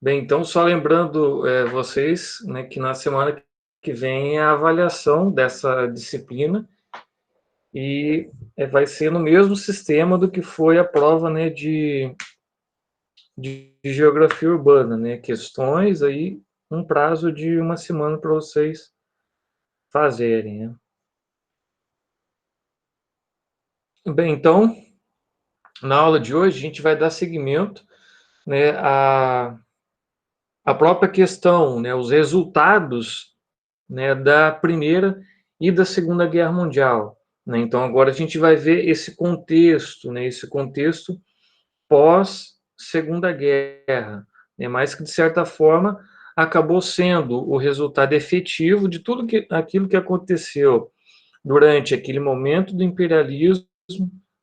Bem, então, só lembrando vocês, né, que na semana que vem é a avaliação dessa disciplina e vai ser no mesmo sistema do que foi a prova, né, de geografia urbana, né, questões aí, um prazo de uma semana para vocês fazerem, né? Bem, então, na aula de hoje a gente vai dar seguimento, né, à própria questão, né, os resultados, né, da Primeira e da Segunda Guerra Mundial, né? Então agora a gente vai ver esse contexto, né, esse contexto pós Segunda Guerra, né, mas que de certa forma acabou sendo o resultado efetivo de tudo aquilo que aconteceu durante aquele momento do imperialismo,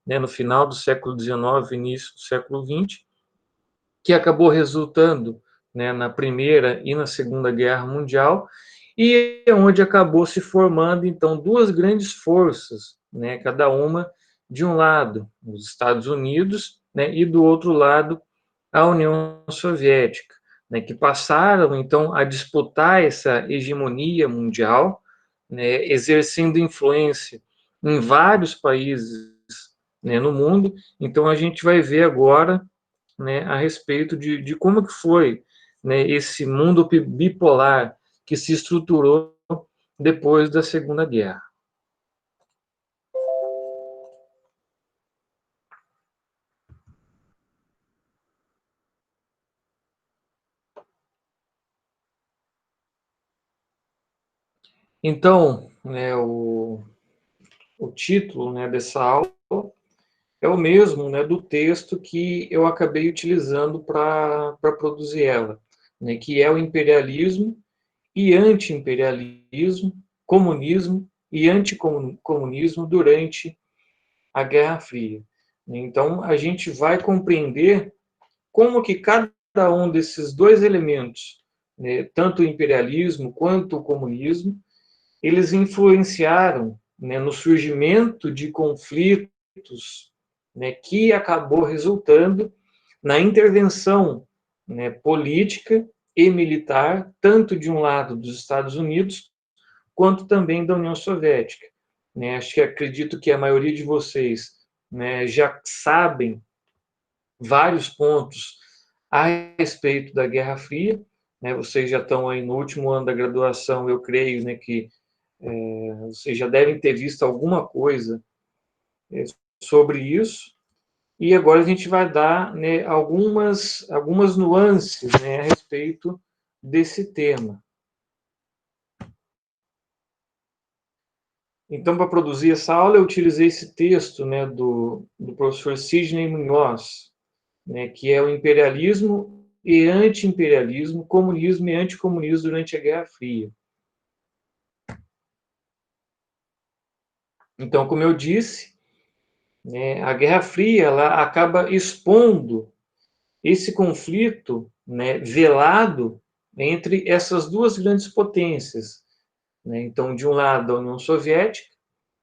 né, no final do século XIX, início do século XX, que acabou resultando, né, na Primeira e na Segunda Guerra Mundial, e onde acabou se formando, então, duas grandes forças, né, cada uma de um lado, os Estados Unidos, né, e do outro lado, a União Soviética, né, que passaram, então, a disputar essa hegemonia mundial, né, exercendo influência em vários países, né, no mundo. Então, a gente vai ver agora, né, a respeito de como que foi, né, esse mundo bipolar que se estruturou depois da Segunda Guerra. Então, né, o título, né, dessa aula é o mesmo, né, do texto que eu acabei utilizando para produzir ela, né, que é o imperialismo e anti-imperialismo, comunismo e anticomunismo durante a Guerra Fria. Então, a gente vai compreender como que cada um desses dois elementos, né, tanto o imperialismo quanto o comunismo, eles influenciaram, né, no surgimento de conflitos, né, que acabou resultando na intervenção, né, política e militar, tanto de um lado dos Estados Unidos, quanto também da União Soviética. Né? Acho que acredito que a maioria de vocês, né, já sabem vários pontos a respeito da Guerra Fria, né? Vocês já estão aí no último ano da graduação, eu creio, né, que vocês já devem ter visto alguma coisa sobre isso. E agora a gente vai dar, né, algumas nuances, né, a respeito desse tema. Então, para produzir essa aula, eu utilizei esse texto, né, do professor Sidney Munhoz, né, que é o imperialismo e anti-imperialismo, comunismo e anticomunismo durante a Guerra Fria. Então, como eu disse, né, a Guerra Fria ela acaba expondo esse conflito, né, velado entre essas duas grandes potências. Né? Então, de um lado, a União Soviética,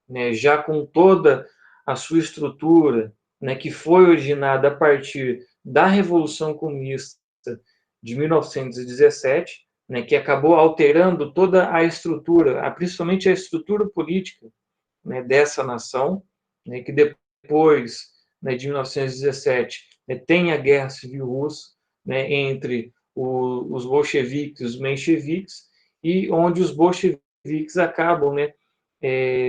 né, já com toda a sua estrutura, né, que foi originada a partir da Revolução Comunista de 1917, né, que acabou alterando toda a estrutura, principalmente a estrutura política, né, dessa nação, né, que depois, né, de 1917, né, tem a Guerra Civil Russa, né, entre os bolcheviques e os mencheviques, e onde os bolcheviques acabam, né,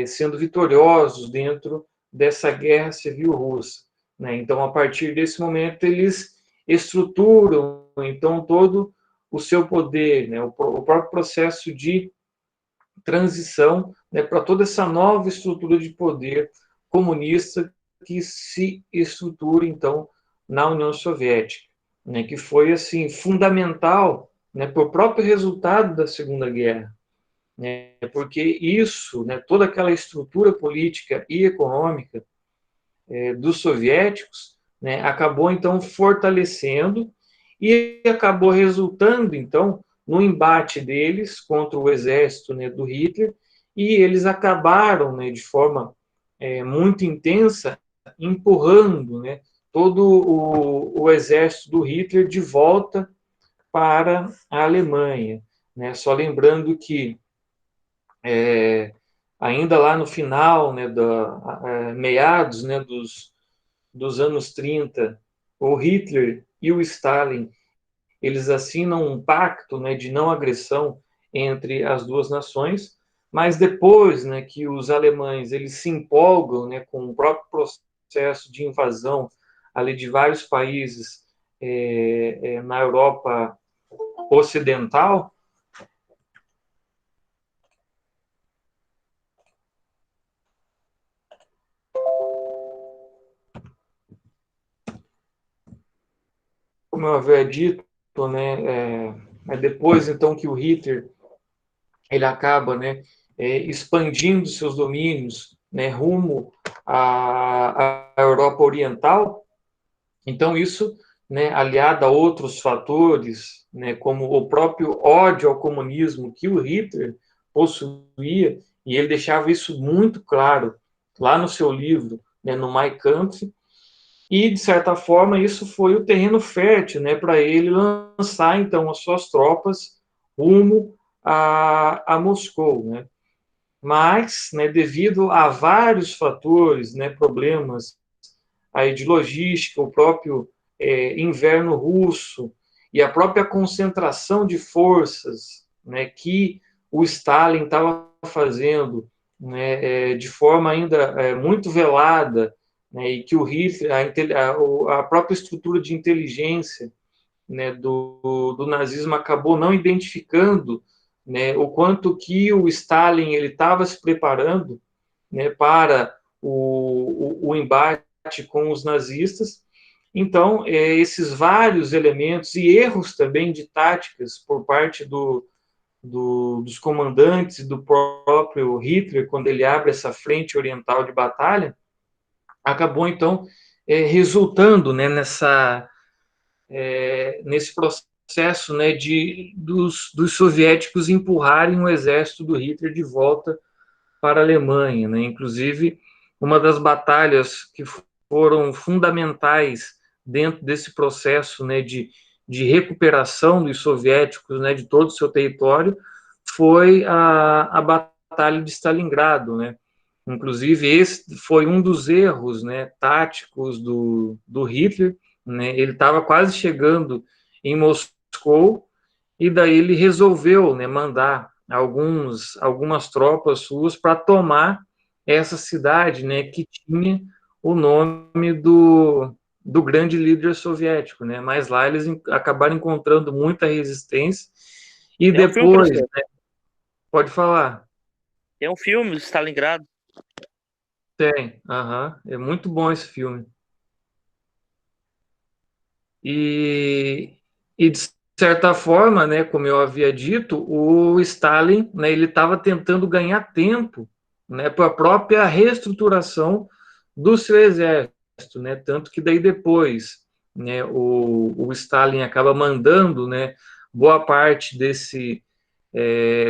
sendo vitoriosos dentro dessa Guerra Civil Russa. Né? Então, a partir desse momento, eles estruturam, então, todo o seu poder, né? O próprio processo de transição, né, para toda essa nova estrutura de poder comunista que se estrutura, então, na União Soviética, né, que foi, assim, fundamental, né, por próprio resultado da Segunda Guerra, né, porque isso, né, toda aquela estrutura política e econômica dos soviéticos, né, acabou, então, fortalecendo e acabou resultando, então, no embate deles contra o exército, né, do Hitler, e eles acabaram, né, de forma muito intensa, empurrando, né, todo o exército do Hitler de volta para a Alemanha, né? Só lembrando que ainda lá no final, né, meados, né, dos anos 30, o Hitler e o Stalin, eles assinam um pacto, né, de não agressão entre as duas nações, mas depois, né, que os alemães eles se empolgam, né, com o próprio processo de invasão ali de vários países na Europa Ocidental, como eu havia dito, né, depois então que o Hitler ele acaba, né, expandindo seus domínios, né, rumo à Europa Oriental. Então isso, né, aliado a outros fatores, né, como o próprio ódio ao comunismo que o Hitler possuía, e ele deixava isso muito claro lá no seu livro, né, no Mein Kampf, e de certa forma isso foi o terreno fértil, né, para ele lançar então as suas tropas rumo a Moscou, né? Mas, né, devido a vários fatores, né, problemas aí de logística, o próprio inverno russo e a própria concentração de forças, né, que o Stalin estava fazendo, né, de forma ainda muito velada, né, e que o Hitler, a própria estrutura de inteligência, né, do nazismo acabou não identificando, né, o quanto que o Stalin ele estava se preparando, né, para o embate com os nazistas. Então, esses vários elementos e erros também de táticas por parte dos comandantes, do próprio Hitler, quando ele abre essa frente oriental de batalha, acabou, então, resultando, né, nesse processo, né, dos soviéticos empurrarem o exército do Hitler de volta para a Alemanha, né? Inclusive, uma das batalhas que foram fundamentais dentro desse processo, né, de recuperação dos soviéticos, né, de todo o seu território, foi a Batalha de Stalingrado, né? Inclusive, esse foi um dos erros, né, táticos do Hitler, né? Ele estava quase chegando em Moscou e daí ele resolveu, né, mandar algumas tropas suas para tomar essa cidade, né, que tinha o nome do grande líder soviético, né? Mas lá eles acabaram encontrando muita resistência e Tem um filme, depois, professor. pode falar, Tem um filme do Stalingrado. tem, é muito bom esse filme. E, e de certa forma, né, como eu havia dito, o Stalin, né, ele estava tentando ganhar tempo, né, para a própria reestruturação do seu exército, né, tanto que daí depois, né, o Stalin acaba mandando, né, boa parte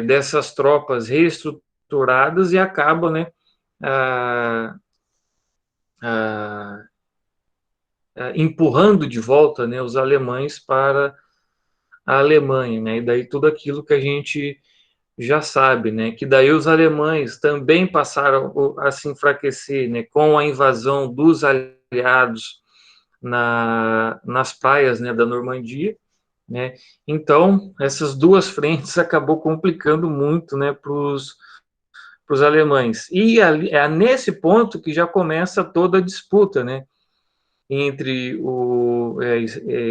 dessas tropas reestruturadas e acaba, né, a, a, empurrando de volta, né, os alemães para a Alemanha, né? E daí tudo aquilo que a gente já sabe, né? Que daí os alemães também passaram a se enfraquecer, né? Com a invasão dos aliados nas praias, né? Da Normandia, né? Então essas duas frentes acabou complicando muito, né? Para os alemães. E é nesse ponto que já começa toda a disputa, né? Entre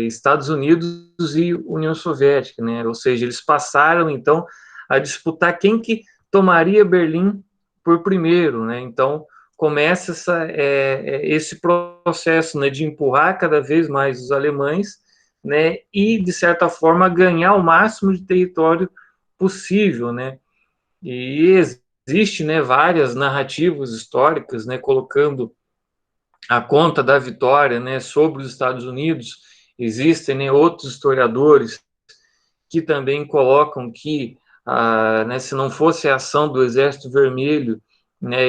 Estados Unidos e União Soviética, né? Ou seja, eles passaram então a disputar quem que tomaria Berlim por primeiro, né? Então começa esse processo, né, de empurrar cada vez mais os alemães, né? E de certa forma ganhar o máximo de território possível, né? E existe, né, várias narrativas históricas, né, colocando a conta da vitória, né, sobre os Estados Unidos. Existem, né, outros historiadores que também colocam que, né, se não fosse a ação do Exército Vermelho, né,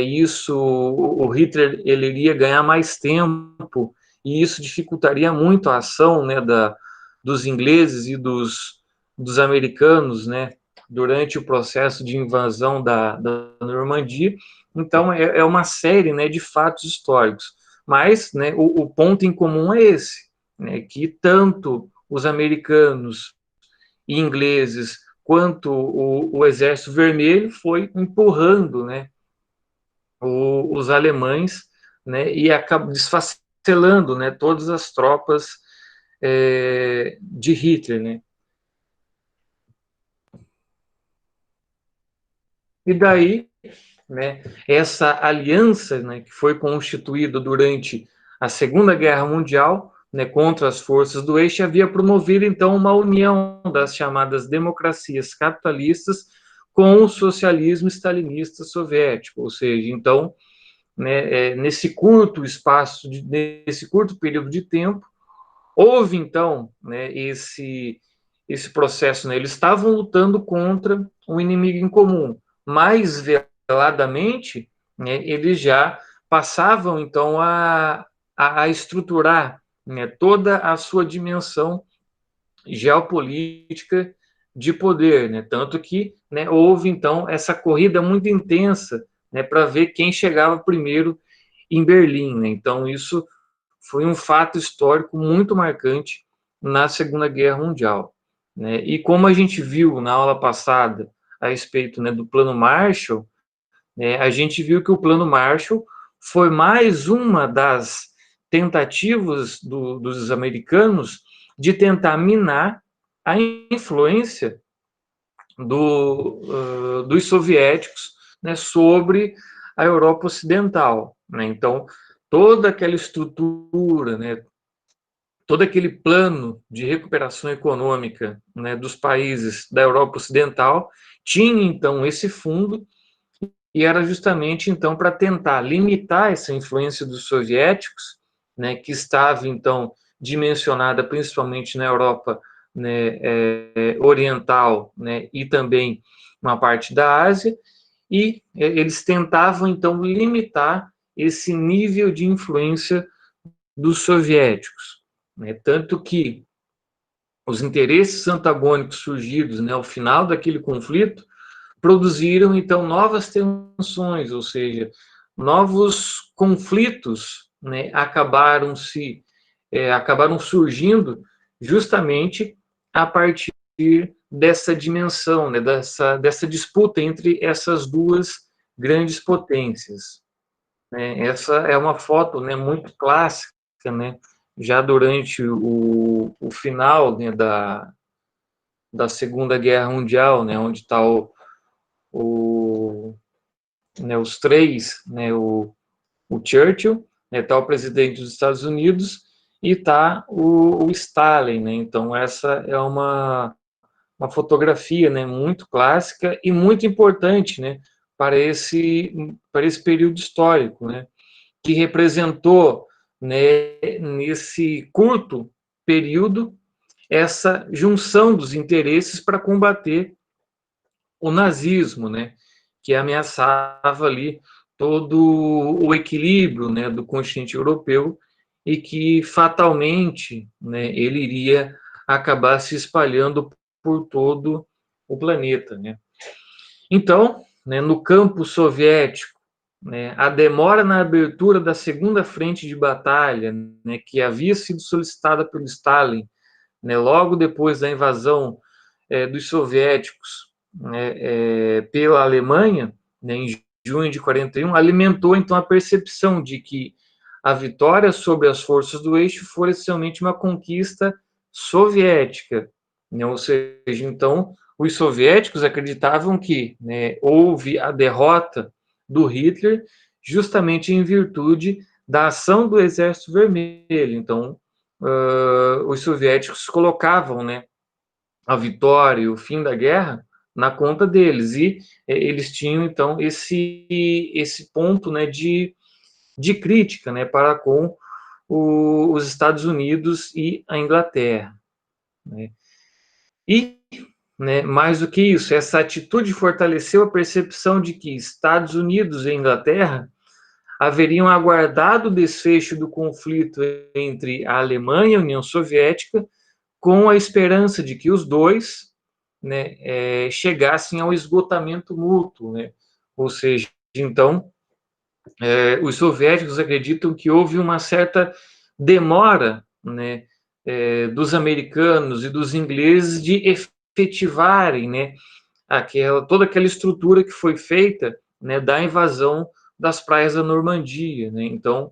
o Hitler ele iria ganhar mais tempo e isso dificultaria muito a ação, né, dos ingleses e dos americanos, né, durante o processo de invasão da Normandia. Então, é uma série, né, de fatos históricos. Mas, né, o ponto em comum é esse, né, que tanto os americanos e ingleses quanto o Exército Vermelho foi empurrando, né, os alemães, né, e acabou desfacelando, né, todas as tropas de Hitler, né. E daí, né, essa aliança, né, que foi constituída durante a Segunda Guerra Mundial, né, contra as forças do eixo, havia promovido, então, uma união das chamadas democracias capitalistas com o socialismo stalinista soviético, ou seja, então, né, nesse curto espaço, nesse curto período de tempo, houve, então, né, esse processo, né, eles estavam lutando contra um inimigo em comum, mais veladamente, né, eles já passavam, então, a estruturar, né, toda a sua dimensão geopolítica de poder, né, tanto que, né, houve, então, essa corrida muito intensa, né, para ver quem chegava primeiro em Berlim, né, então isso foi um fato histórico muito marcante na Segunda Guerra Mundial, né? E como a gente viu na aula passada a respeito, né, do Plano Marshall, né, a gente viu que o Plano Marshall foi mais uma das tentativas dos americanos de tentar minar a influência dos soviéticos, né, sobre a Europa Ocidental, né? Então, toda aquela estrutura, né, todo aquele plano de recuperação econômica, né, dos países da Europa Ocidental tinha, então, esse fundo, e era justamente, então, para tentar limitar essa influência dos soviéticos, né, que estava, então, dimensionada principalmente na Europa, né, oriental, né, e também uma parte da Ásia, e eles tentavam, então, limitar esse nível de influência dos soviéticos, né? Tanto que os interesses antagônicos surgidos, né, ao final daquele conflito produziram, então, novas tensões, ou seja, novos conflitos, né, acabaram surgindo justamente a partir dessa dimensão, né, dessa disputa entre essas duas grandes potências, né? Essa é uma foto, né, muito clássica, né, já durante o final, né, da Segunda Guerra Mundial, né, onde está o, né, os três, né, o Churchill, né, está o presidente dos Estados Unidos e está o Stalin, né? Então essa é uma fotografia, né, muito clássica e muito importante, né, para esse período histórico, né, que representou, né, nesse curto período essa junção dos interesses para combater o nazismo, né, que ameaçava ali todo o equilíbrio, né, do continente europeu e que fatalmente, né, ele iria acabar se espalhando por todo o planeta, né. Então, né, no campo soviético, né, a demora na abertura da segunda frente de batalha, né, que havia sido solicitada pelo Stalin, né, logo depois da invasão dos soviéticos, né, pela Alemanha, né, em junho de 41, alimentou então a percepção de que a vitória sobre as forças do eixo foi essencialmente uma conquista soviética, né, ou seja, então os soviéticos acreditavam que, né, houve a derrota do Hitler justamente em virtude da ação do Exército Vermelho. Então, os soviéticos colocavam, né, a vitória e o fim da guerra na conta deles, e eles tinham, então, esse ponto, né, de crítica, né, para com os Estados Unidos e a Inglaterra, né? E, né, mais do que isso, essa atitude fortaleceu a percepção de que Estados Unidos e Inglaterra haveriam aguardado o desfecho do conflito entre a Alemanha e a União Soviética com a esperança de que os dois, né, chegassem ao esgotamento mútuo, né? Ou seja, então, os soviéticos acreditam que houve uma certa demora, né, dos americanos e dos ingleses de efetivarem, né, toda aquela estrutura que foi feita, né, da invasão das praias da Normandia, né? Então,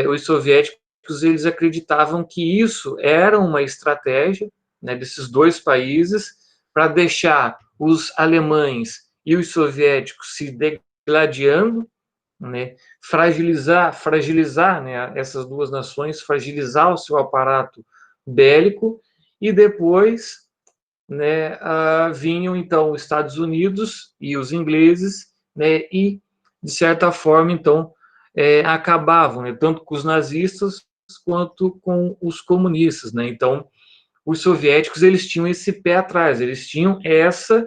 os soviéticos eles acreditavam que isso era uma estratégia, né, desses dois países para deixar os alemães e os soviéticos se degladiando, né, fragilizar, né, essas duas nações, fragilizar o seu aparato bélico, e depois, né, vinham então os Estados Unidos e os ingleses, né, e de certa forma então acabavam, né, tanto com os nazistas quanto com os comunistas, né? Então os soviéticos eles tinham esse pé atrás, eles tinham essa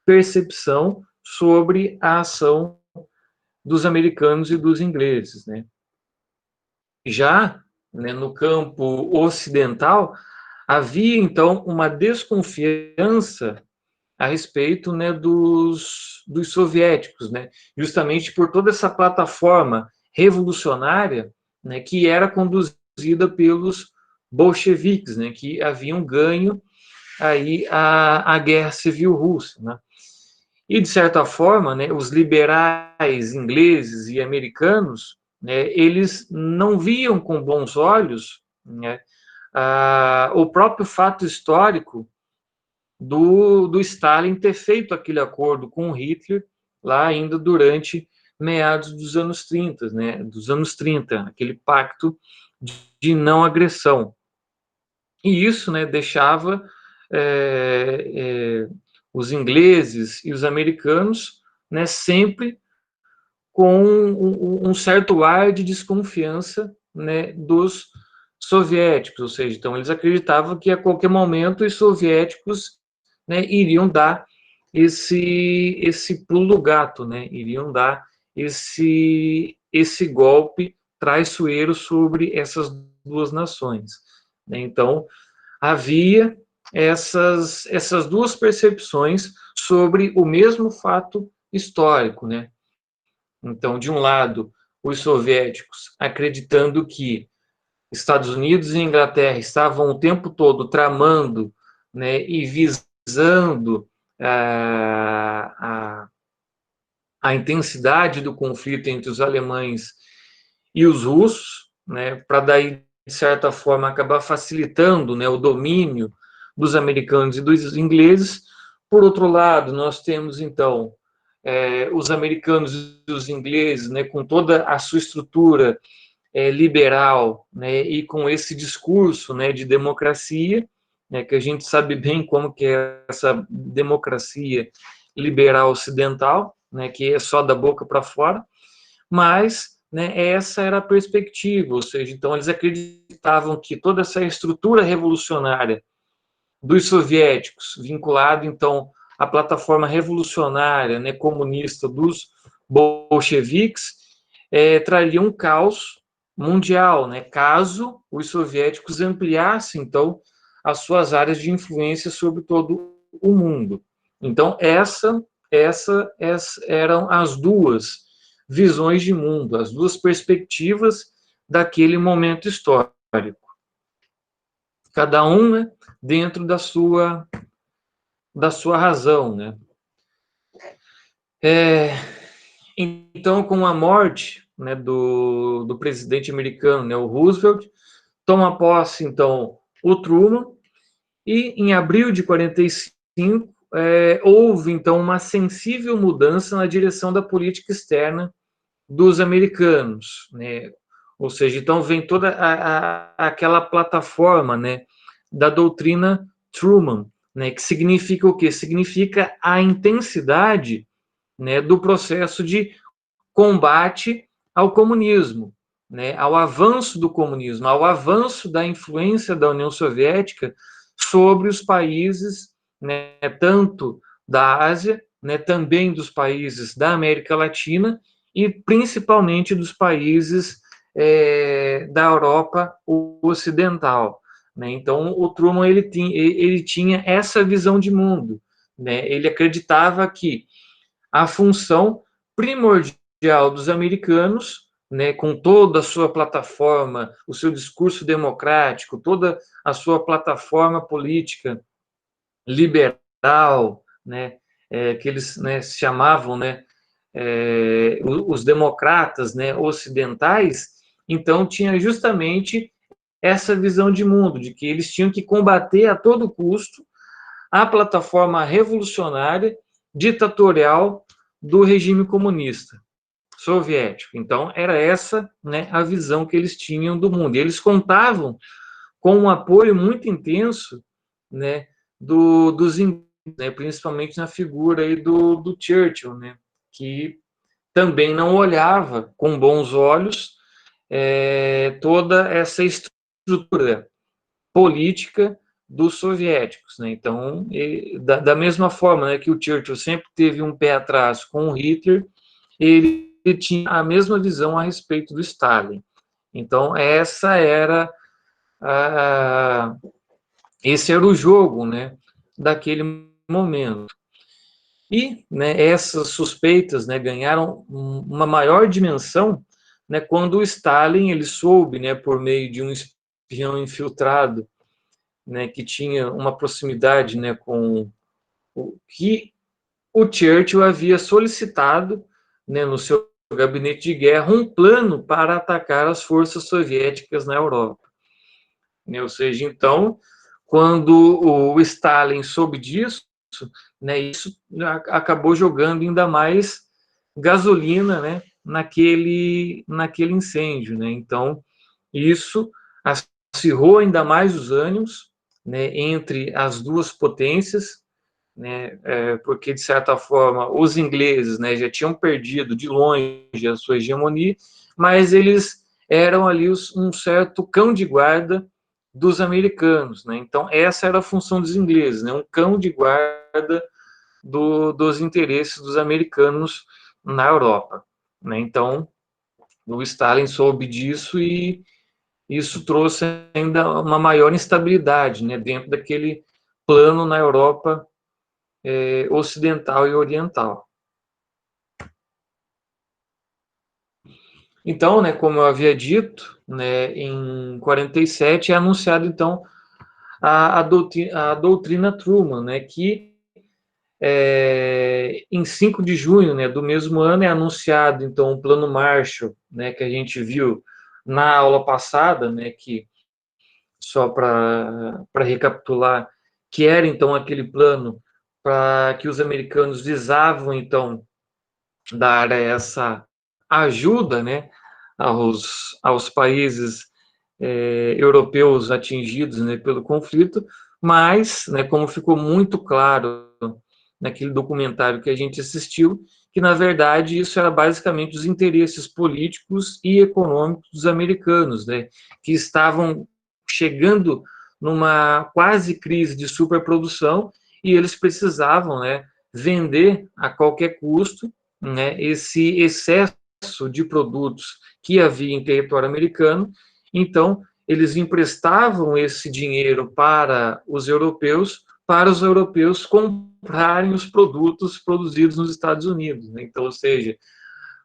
percepção sobre a ação dos americanos e dos ingleses, né? Já, né, no campo ocidental havia então uma desconfiança a respeito, né, dos soviéticos, né, justamente por toda essa plataforma revolucionária, né, que era conduzida pelos bolcheviques, né, que haviam ganho aí a guerra civil russa, né. E, de certa forma, né, os liberais ingleses e americanos, né, eles não viam com bons olhos, né, o próprio fato histórico do Stalin ter feito aquele acordo com Hitler lá ainda durante meados dos anos 30, né, aquele pacto de não agressão. E isso, né, deixava os ingleses e os americanos, né, sempre com um certo ar de desconfiança, né, dos soviéticos, ou seja, então eles acreditavam que a qualquer momento os soviéticos, né, iriam dar esse pulo do gato, né, iriam dar esse golpe traiçoeiro sobre essas duas nações, né? Então havia essas duas percepções sobre o mesmo fato histórico, né? Então, de um lado, os soviéticos acreditando que Estados Unidos e Inglaterra estavam o tempo todo tramando, né, e visando a intensidade do conflito entre os alemães e os russos, né, para daí, de certa forma, acabar facilitando, né, o domínio dos americanos e dos ingleses. Por outro lado, nós temos, então, os americanos e os ingleses, né, com toda a sua estrutura liberal, né, e com esse discurso, né, de democracia, né, que a gente sabe bem como que é essa democracia liberal ocidental, né, que é só da boca para fora, mas, né, essa era a perspectiva, ou seja, então eles acreditavam que toda essa estrutura revolucionária dos soviéticos, vinculado então à plataforma revolucionária, né, comunista dos bolcheviques, traria um caos mundial, né, caso os soviéticos ampliassem então as suas áreas de influência sobre todo o mundo. Então essas eram as duas visões de mundo, as duas perspectivas daquele momento histórico. Cada um, né, dentro da sua razão, né? Então, com a morte, né, do presidente americano, né, o Roosevelt, toma posse, então, o Truman, e em abril de 45, houve, então, uma sensível mudança na direção da política externa dos americanos, né? Ou seja, então vem toda aquela plataforma, né, da doutrina Truman, né, que significa o quê? Significa a intensidade, né, do processo de combate ao comunismo, né, ao avanço do comunismo, ao avanço da influência da União Soviética sobre os países, né, tanto da Ásia, né, também dos países da América Latina e principalmente dos países da Europa Ocidental. né? Então, o Truman ele tinha essa visão de mundo, né? Ele acreditava que a função primordial dos americanos, né, com toda a sua plataforma, o seu discurso democrático, toda a sua plataforma política liberal, né, que eles, né, se chamavam, né, os democratas, né, ocidentais, então tinha justamente essa visão de mundo, de que eles tinham que combater a todo custo a plataforma revolucionária, ditatorial do regime comunista soviético. Então, era essa, né, a visão que eles tinham do mundo. E eles contavam com um apoio muito intenso, né, dos ingleses, né, principalmente na figura aí do Churchill, né, que também não olhava com bons olhos toda essa estrutura política dos soviéticos, né? Então, da mesma forma, né, que o Churchill sempre teve um pé atrás com o Hitler, ele tinha a mesma visão a respeito do Stalin. Então, esse era o jogo, né, daquele momento. E, né, essas suspeitas, né, ganharam uma maior dimensão, né, quando o Stalin ele soube, né, por meio de um espião infiltrado, né, que tinha uma proximidade, né, com o que o Churchill havia solicitado, né, no seu gabinete de guerra, um plano para atacar as forças soviéticas na Europa. Ou seja, então, quando o Stalin soube disso, né, isso acabou jogando ainda mais gasolina, né, naquele incêndio, né? Então, isso acirrou ainda mais os ânimos, né, entre as duas potências, né, porque de certa forma os ingleses, né, já tinham perdido de longe a sua hegemonia, mas eles eram ali um certo cão de guarda dos americanos, né? Então essa era a função dos ingleses, né, um cão de guarda dos interesses dos americanos na Europa, né? Então o Stalin soube disso e isso trouxe ainda uma maior instabilidade, né, dentro daquele plano na Europa ocidental e oriental. Então, né, como eu havia dito, né, em 47 é anunciado então a doutrina Truman, né, que em 5 de junho, né, do mesmo ano é anunciado então o Plano Marshall, né, que a gente viu na aula passada, né, que só para recapitular, que era então aquele plano para que os americanos visavam então dar essa ajuda, né, aos países europeus atingidos, né, pelo conflito, mas, né, como ficou muito claro naquele documentário que a gente assistiu, que na verdade isso era basicamente os interesses políticos e econômicos dos americanos, né, que estavam chegando numa quase crise de superprodução e eles precisavam, né, vender a qualquer custo, né, esse excesso de produtos que havia em território americano. Então, eles emprestavam esse dinheiro para os europeus comprarem os produtos produzidos nos Estados Unidos, né? Então, ou seja,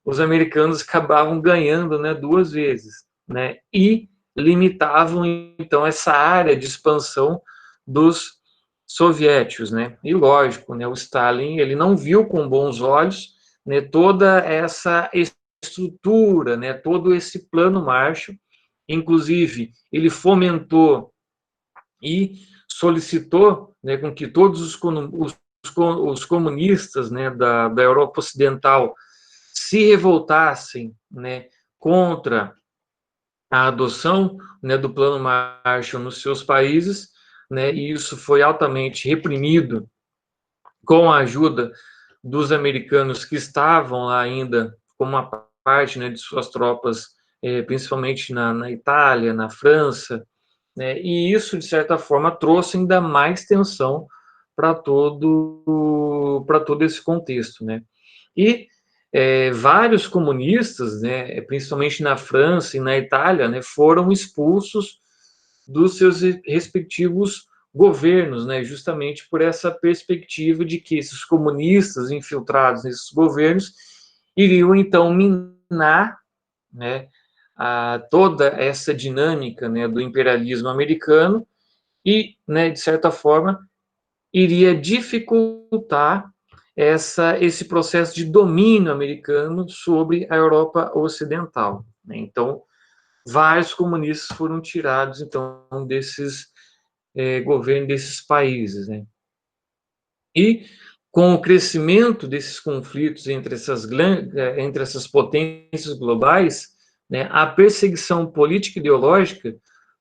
os americanos acabavam ganhando, né, duas vezes, né? E limitavam então essa área de expansão dos soviéticos, né? E lógico, né, o Stalin ele não viu com bons olhos, né, toda essa estrutura, né, todo esse plano Marshall. Inclusive, ele fomentou e solicitou, né, com que todos os comunistas, né, da Europa Ocidental se revoltassem, né, contra a adoção, né, do Plano Marshall nos seus países, né, e isso foi altamente reprimido com a ajuda dos americanos que estavam lá ainda como uma parte, né, de suas tropas, principalmente na Itália, na França, né, e isso, de certa forma, trouxe ainda mais tensão para todo esse contexto, né? E vários comunistas, né, principalmente na França e na Itália, né, foram expulsos dos seus respectivos governos, né, justamente por essa perspectiva de que esses comunistas infiltrados nesses governos iriam, então, minar, né, toda essa dinâmica, né, do imperialismo americano e, né, de certa forma, iria dificultar esse processo de domínio americano sobre a Europa Ocidental, né? Então, vários comunistas foram tirados, então, desses governos desses países, né? E com o crescimento desses conflitos entre essas potências globais, né, a perseguição política e ideológica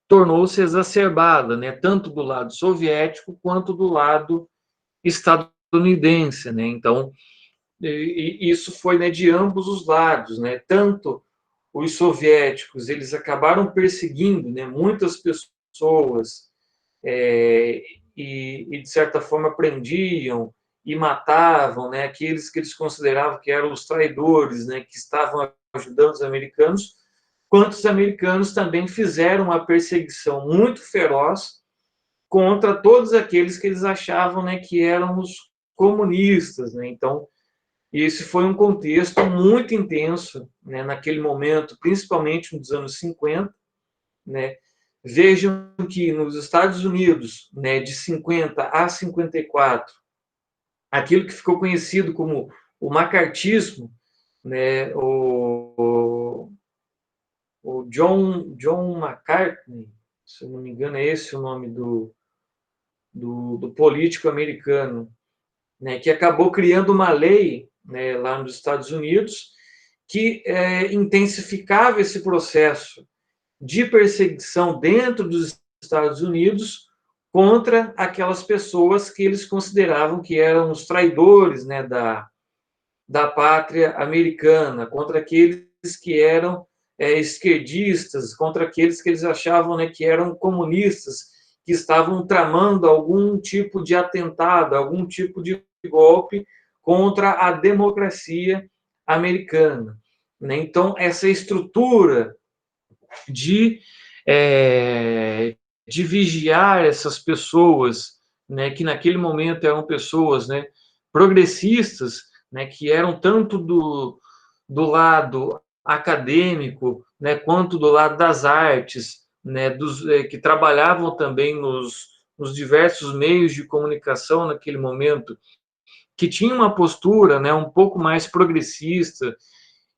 tornou-se exacerbada, né, tanto do lado soviético quanto do lado estadunidense, né? Então, isso foi, né, de ambos os lados, né? Tanto os soviéticos, eles acabaram perseguindo, né, muitas pessoas, e, de certa forma, prendiam e matavam, né, aqueles que eles consideravam que eram os traidores, né, que estavam ajudando os americanos, quanto os americanos também fizeram uma perseguição muito feroz contra todos aqueles que eles achavam, né, que eram os comunistas, né? Então, esse foi um contexto muito intenso, né, naquele momento, principalmente nos anos 50, né? Vejam que nos Estados Unidos, né, de 50 a 54, aquilo que ficou conhecido como o macartismo, né, o John McCartney, se eu não me engano, é esse o nome do político americano, né, que acabou criando uma lei, né, lá nos Estados Unidos que intensificava esse processo de perseguição dentro dos Estados Unidos contra aquelas pessoas que eles consideravam que eram os traidores, né, da pátria americana, contra aqueles que eram esquerdistas, contra aqueles que eles achavam, né, que eram comunistas, que estavam tramando algum tipo de atentado, algum tipo de golpe contra a democracia americana, né? Então, essa estrutura de, de vigiar essas pessoas, né, que naquele momento eram pessoas, né, progressistas, né, que eram tanto do lado acadêmico, né, quanto do lado das artes, né, que trabalhavam também nos diversos meios de comunicação naquele momento, que tinha uma postura, né, um pouco mais progressista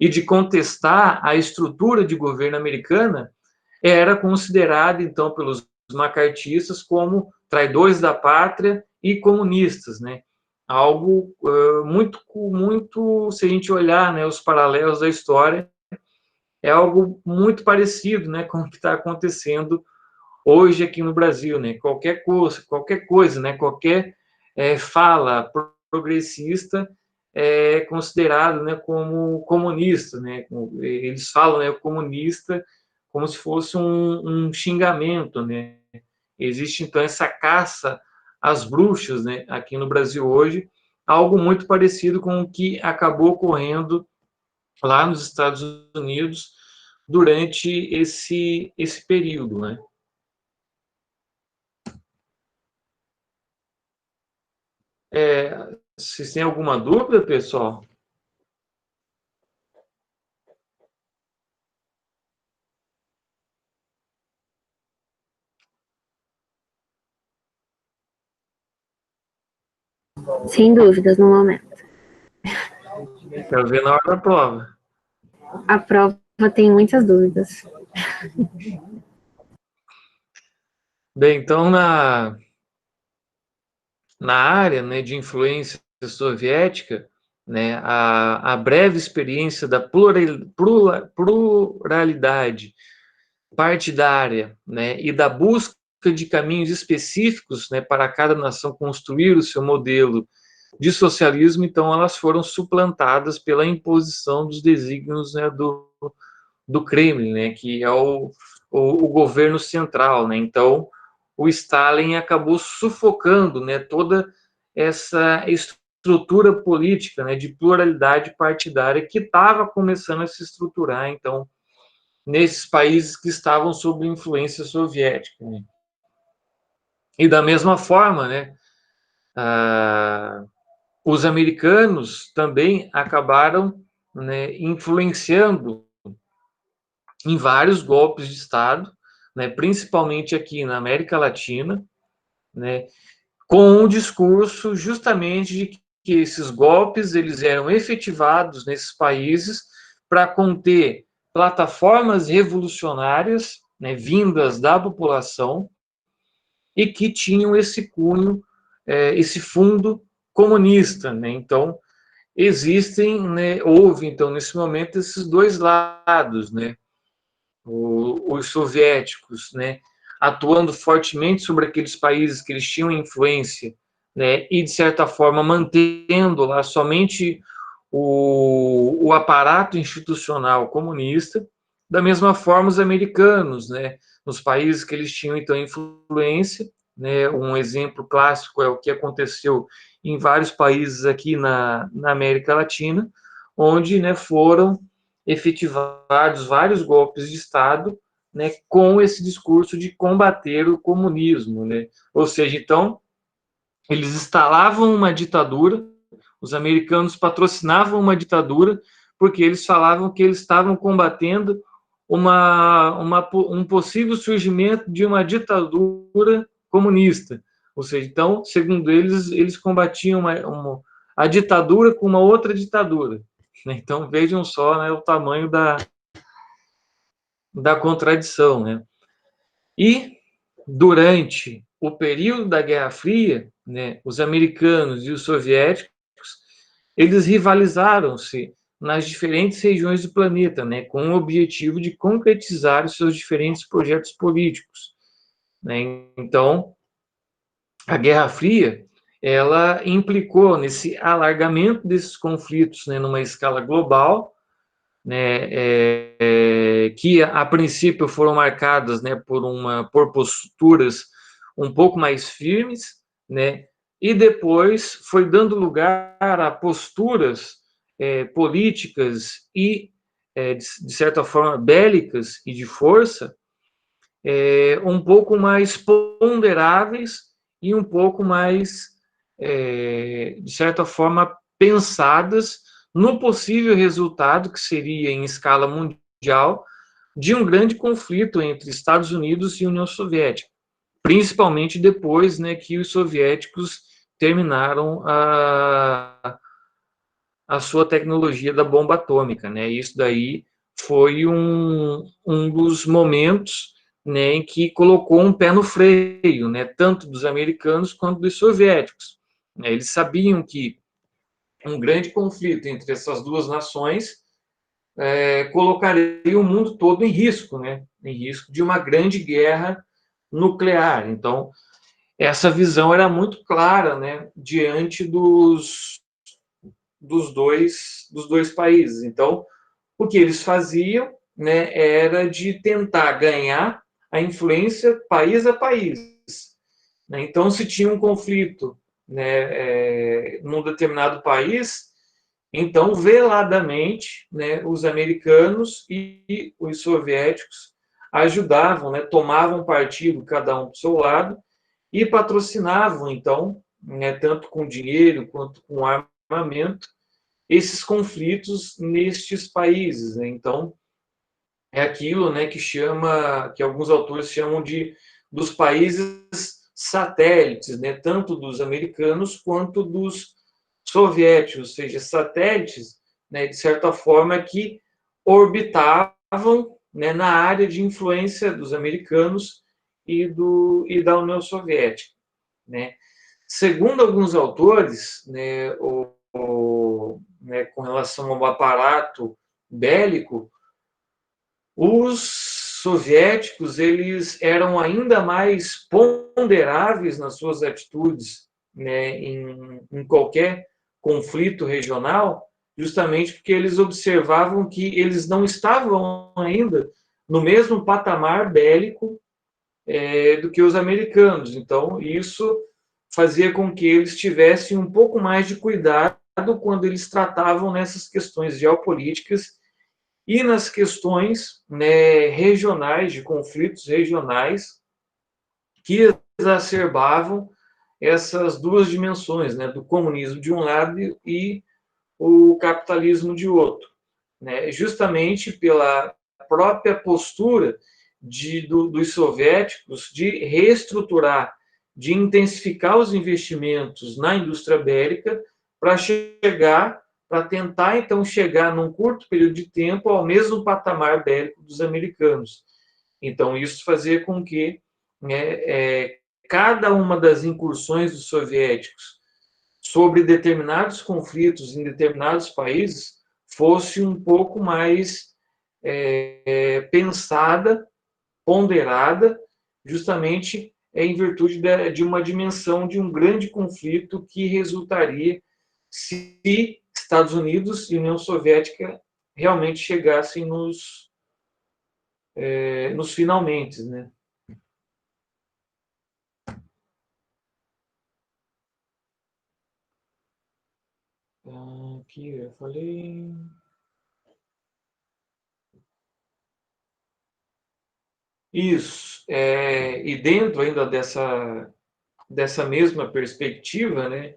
e de contestar a estrutura de governo americana, era considerado, então, pelos macartistas como traidores da pátria e comunistas, né? Algo muito, se a gente olhar, né, os paralelos da história, é algo muito parecido, né, com o que está acontecendo hoje aqui no Brasil, né? Qualquer coisa, né, qualquer fala progressista é considerado, né, como comunista, né? Eles falam, né, comunista como se fosse um xingamento, né? Existe então essa caça às bruxas, né, aqui no Brasil hoje, algo muito parecido com o que acabou ocorrendo lá nos Estados Unidos durante esse período, né? Vocês têm alguma dúvida, pessoal? Sem dúvidas no momento. Quero ver na hora da prova. A prova tem muitas dúvidas. Bem, então, na área, né, de influência soviética, né, a breve experiência da pluralidade partidária, né, e da busca de caminhos específicos, né, para cada nação construir o seu modelo de socialismo, então elas foram suplantadas pela imposição dos desígnios, né, do Kremlin, né, que é o governo central, né? Então, o Stalin acabou sufocando, né, toda essa estrutura política, né, de pluralidade partidária que estava começando a se estruturar, então, nesses países que estavam sob influência soviética, né? E da mesma forma, né, os americanos também acabaram, né, influenciando em vários golpes de Estado, né, principalmente aqui na América Latina, né, com o discurso justamente de que esses golpes eles eram efetivados nesses países para conter plataformas revolucionárias, né, vindas da população e que tinham esse cunho, esse fundo comunista, né? Então existem, né, houve então nesse momento esses dois lados, né? Os soviéticos, né, atuando fortemente sobre aqueles países que eles tinham influência, né, e de certa forma mantendo lá somente o aparato institucional comunista. Da mesma forma os americanos, né, nos países que eles tinham então influência, né, um exemplo clássico é o que aconteceu em vários países aqui na América Latina, onde, né, foram efetivados vários golpes de Estado, né, com esse discurso de combater o comunismo, né? Ou seja, então, eles instalavam uma ditadura, os americanos patrocinavam uma ditadura, porque eles falavam que eles estavam combatendo um possível surgimento de uma ditadura comunista. Ou seja, então, segundo eles, eles combatiam a ditadura com uma outra ditadura. Então, vejam só, né, o tamanho da contradição, né? E, durante o período da Guerra Fria, né, os americanos e os soviéticos, eles rivalizaram-se nas diferentes regiões do planeta, né, com o objetivo de concretizar os seus diferentes projetos políticos, né? Então, a Guerra Fria, ela implicou nesse alargamento desses conflitos, né, numa escala global, né, que a princípio foram marcadas, né, por posturas um pouco mais firmes, né, e depois foi dando lugar a posturas políticas e, de certa forma, bélicas e de força, um pouco mais ponderáveis e um pouco mais, de certa forma, pensadas no possível resultado que seria em escala mundial de um grande conflito entre Estados Unidos e União Soviética, principalmente depois, né, que os soviéticos terminaram a sua tecnologia da bomba atômica, né? Isso daí foi um dos momentos, né, em que colocou um pé no freio, né, tanto dos americanos quanto dos soviéticos. Eles sabiam que um grande conflito entre essas duas nações colocaria o mundo todo em risco, né, em risco de uma grande guerra nuclear. Então, essa visão era muito clara, né, diante dos dois países. Então, o que eles faziam, né, era de tentar ganhar a influência país a país, né? Então, se tinha um conflito, né, num determinado país, então, veladamente, né, os americanos e os soviéticos ajudavam, né, tomavam partido, cada um do seu lado, e patrocinavam, então, né, tanto com dinheiro quanto com armamento, esses conflitos nestes países, né? Então, é aquilo, né, que alguns autores chamam de dos países satélites, né, tanto dos americanos quanto dos soviéticos, ou seja, satélites, né, de certa forma que orbitavam, né, na área de influência dos americanos e da União Soviética, né? Segundo alguns autores, né, né, com relação ao aparato bélico, os soviéticos eles eram ainda mais ponderáveis nas suas atitudes, né, em qualquer conflito regional, justamente porque eles observavam que eles não estavam ainda no mesmo patamar bélico do que os americanos. Então, isso fazia com que eles tivessem um pouco mais de cuidado quando eles tratavam nessas questões geopolíticas e nas questões, né, regionais, de conflitos regionais, que exacerbavam essas duas dimensões, né, do comunismo de um lado e o capitalismo de outro, né, justamente pela própria postura dos soviéticos de reestruturar, de intensificar os investimentos na indústria bélica para tentar, então, chegar num curto período de tempo ao mesmo patamar bélico dos americanos. Então, isso fazia com que, né, cada uma das incursões dos soviéticos sobre determinados conflitos em determinados países fosse um pouco mais pensada, ponderada, justamente em virtude de uma dimensão de um grande conflito que resultaria se Estados Unidos e União Soviética realmente chegassem nos finalmente, né? Aqui eu falei. Isso. E dentro ainda dessa mesma perspectiva, né,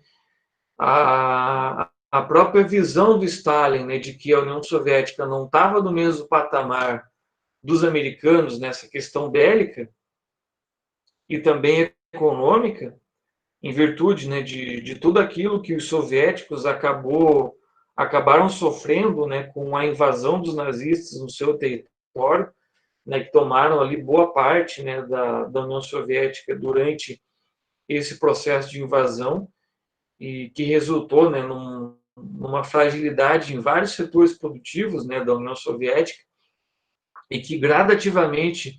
a própria visão do Stalin, né, de que a União Soviética não estava no mesmo patamar dos americanos nessa questão bélica e também econômica, em virtude, né, de tudo aquilo que os soviéticos acabaram sofrendo, né, com a invasão dos nazistas no seu território, né, que tomaram ali boa parte, né, da União Soviética durante esse processo de invasão e que resultou, né, numa fragilidade em vários setores produtivos, né, da União Soviética e que gradativamente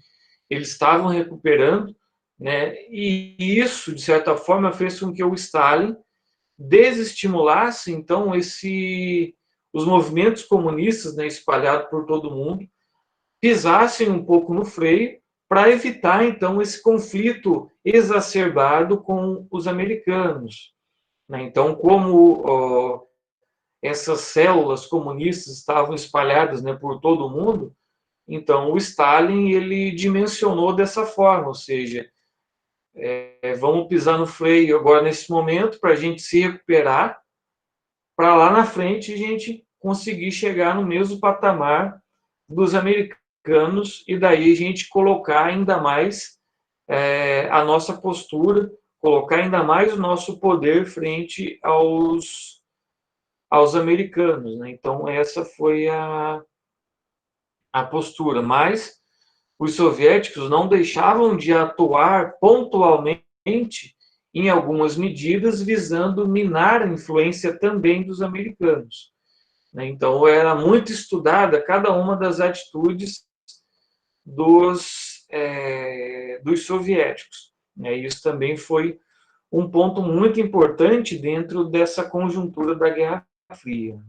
eles estavam recuperando, né, e isso, de certa forma, fez com que o Stalin desestimulasse, então, os movimentos comunistas, né, espalhados por todo o mundo, pisassem um pouco no freio para evitar, então, esse conflito exacerbado com os americanos. Então, como essas células comunistas estavam espalhadas, né, por todo o mundo, então o Stalin ele dimensionou dessa forma, ou seja, vamos pisar no freio agora nesse momento para a gente se recuperar, para lá na frente a gente conseguir chegar no mesmo patamar dos americanos e daí a gente colocar ainda mais a nossa postura, colocar ainda mais o nosso poder frente aos americanos, né? Então essa foi a postura, mas os soviéticos não deixavam de atuar pontualmente em algumas medidas visando minar a influência também dos americanos, né? Então era muito estudada cada uma das atitudes dos soviéticos, né? Isso também foi um ponto muito importante dentro dessa conjuntura da Guerra Fria.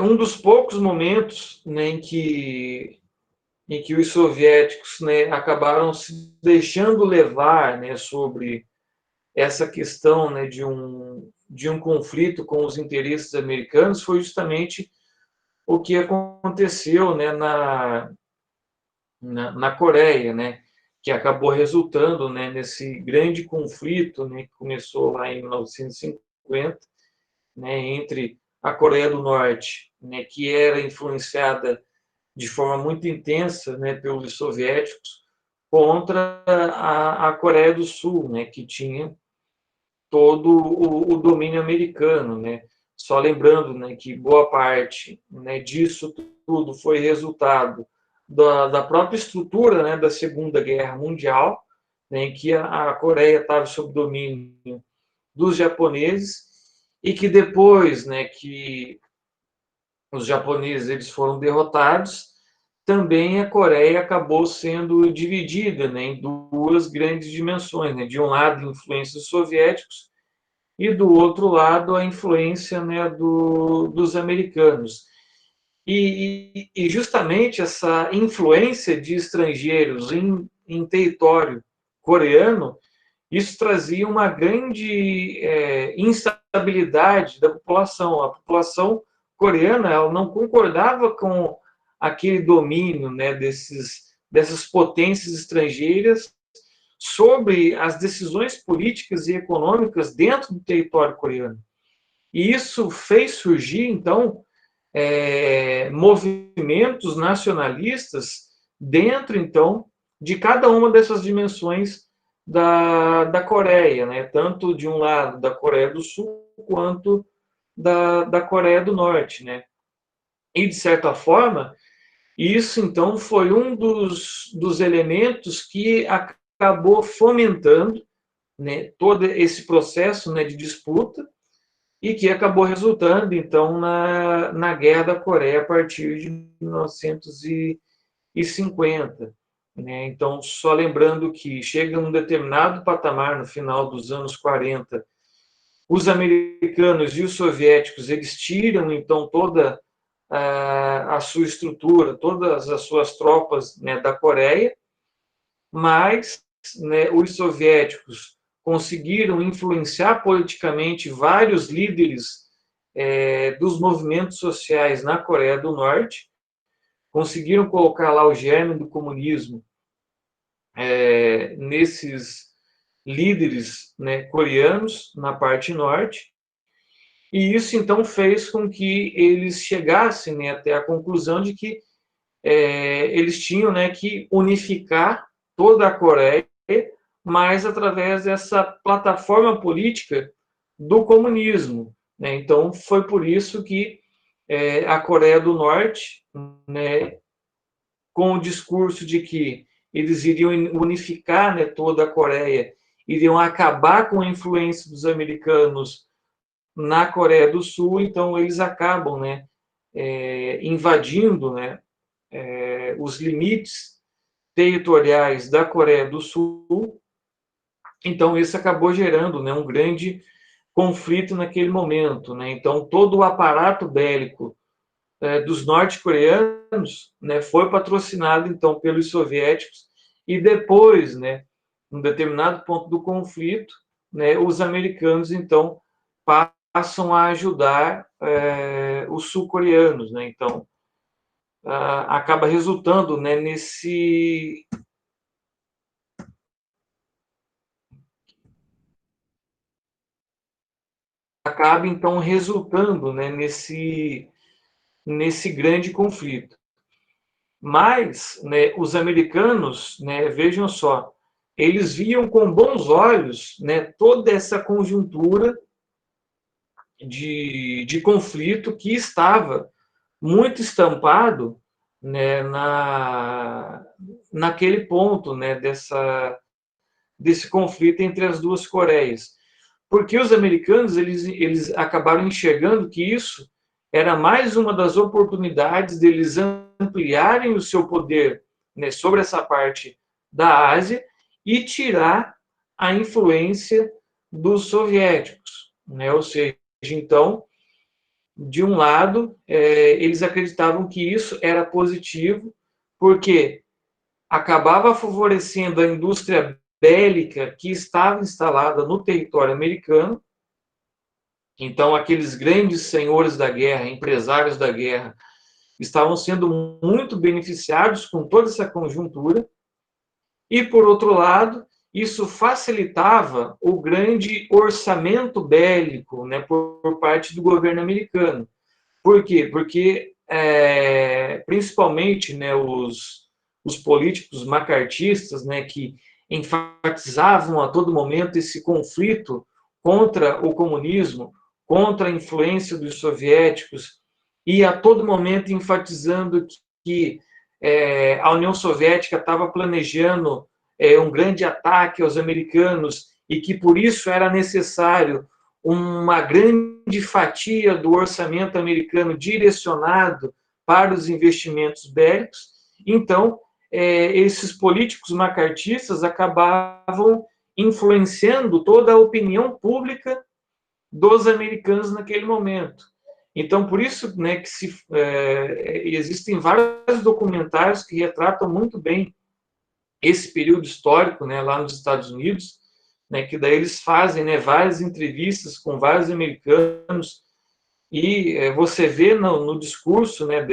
Um dos poucos momentos, né, em que os soviéticos, né, acabaram se deixando levar, né, sobre essa questão, né, de um conflito com os interesses americanos foi justamente o que aconteceu, né, na Coreia, né, que acabou resultando, né, nesse grande conflito, né, que começou lá em 1950, né, entre a Coreia do Norte, né, que era influenciada de forma muito intensa, né, pelos soviéticos, contra a Coreia do Sul, né, que tinha todo o domínio americano, né? Só lembrando, né, que boa parte, né, disso tudo foi resultado da própria estrutura, né, da Segunda Guerra Mundial, né, em que a Coreia estava sob domínio dos japoneses e que depois, né, que os japoneses eles foram derrotados, também a Coreia acabou sendo dividida, né, em duas grandes dimensões, né? De um lado, influências soviéticos e do outro lado, a influência, né, dos americanos. E justamente essa influência de estrangeiros em território coreano, isso trazia uma grande instabilidade da população. A população coreana, ela não concordava com aquele domínio, né, dessas potências estrangeiras sobre as decisões políticas e econômicas dentro do território coreano. E isso fez surgir, então, movimentos nacionalistas dentro, então, de cada uma dessas dimensões da Coreia, né? Tanto de um lado da Coreia do Sul quanto da Coreia do Norte, né? E, de certa forma, isso, então, foi um dos elementos que acabou fomentando, né, todo esse processo, né, de disputa, e que acabou resultando, então, na Guerra da Coreia a partir de 1950. Né? Então, só lembrando que chega num determinado patamar, no final dos anos 40, os americanos e os soviéticos, eles tiram, então, toda a sua estrutura, todas as suas tropas, né, da Coreia, mas, né, os soviéticos conseguiram influenciar politicamente vários líderes dos movimentos sociais na Coreia do Norte, conseguiram colocar lá o germe do comunismo nesses líderes, né, coreanos na parte norte, e isso então fez com que eles chegassem, né, até a conclusão de que eles tinham, né, que unificar toda a Coreia, mas através dessa plataforma política do comunismo. Né? Então, foi por isso que a Coreia do Norte, né, com o discurso de que eles iriam unificar, né, toda a Coreia, iriam acabar com a influência dos americanos na Coreia do Sul, então eles acabam, né, invadindo, né, os limites territoriais da Coreia do Sul. Então isso acabou gerando, né, um grande conflito naquele momento, né? Então todo o aparato bélico dos norte-coreanos, né, foi patrocinado então pelos soviéticos, e depois, né, um determinado ponto do conflito, né, os americanos então passam a ajudar os sul-coreanos, né? Então acaba resultando, né, nesse acaba então resultando, né, nesse grande conflito. Mas, né, os americanos, né, vejam só, eles viam com bons olhos, né, toda essa conjuntura de conflito que estava muito estampado, né, naquele ponto, né, desse conflito entre as duas Coreias. Porque os americanos eles acabaram enxergando que isso era mais uma das oportunidades deles ampliarem o seu poder, né, sobre essa parte da Ásia e tirar a influência dos soviéticos. Né? Ou seja, então, de um lado, eles acreditavam que isso era positivo, porque acabava favorecendo a indústria bélica que estava instalada no território americano. Então, aqueles grandes senhores da guerra, empresários da guerra, estavam sendo muito beneficiados com toda essa conjuntura. E, por outro lado, isso facilitava o grande orçamento bélico, né, por parte do governo americano. Por quê? Porque, principalmente, né, os políticos macartistas, né, que enfatizavam a todo momento esse conflito contra o comunismo, contra a influência dos soviéticos, e a todo momento enfatizando que a União Soviética estava planejando um grande ataque aos americanos e que por isso era necessário uma grande fatia do orçamento americano direcionado para os investimentos bélicos. Então, esses políticos macartistas acabavam influenciando toda a opinião pública dos americanos naquele momento. Então, por isso, né, que existem vários documentários que retratam muito bem esse período histórico, né, lá nos Estados Unidos, né, que daí eles fazem, né, várias entrevistas com vários americanos, E você vê no discurso, né,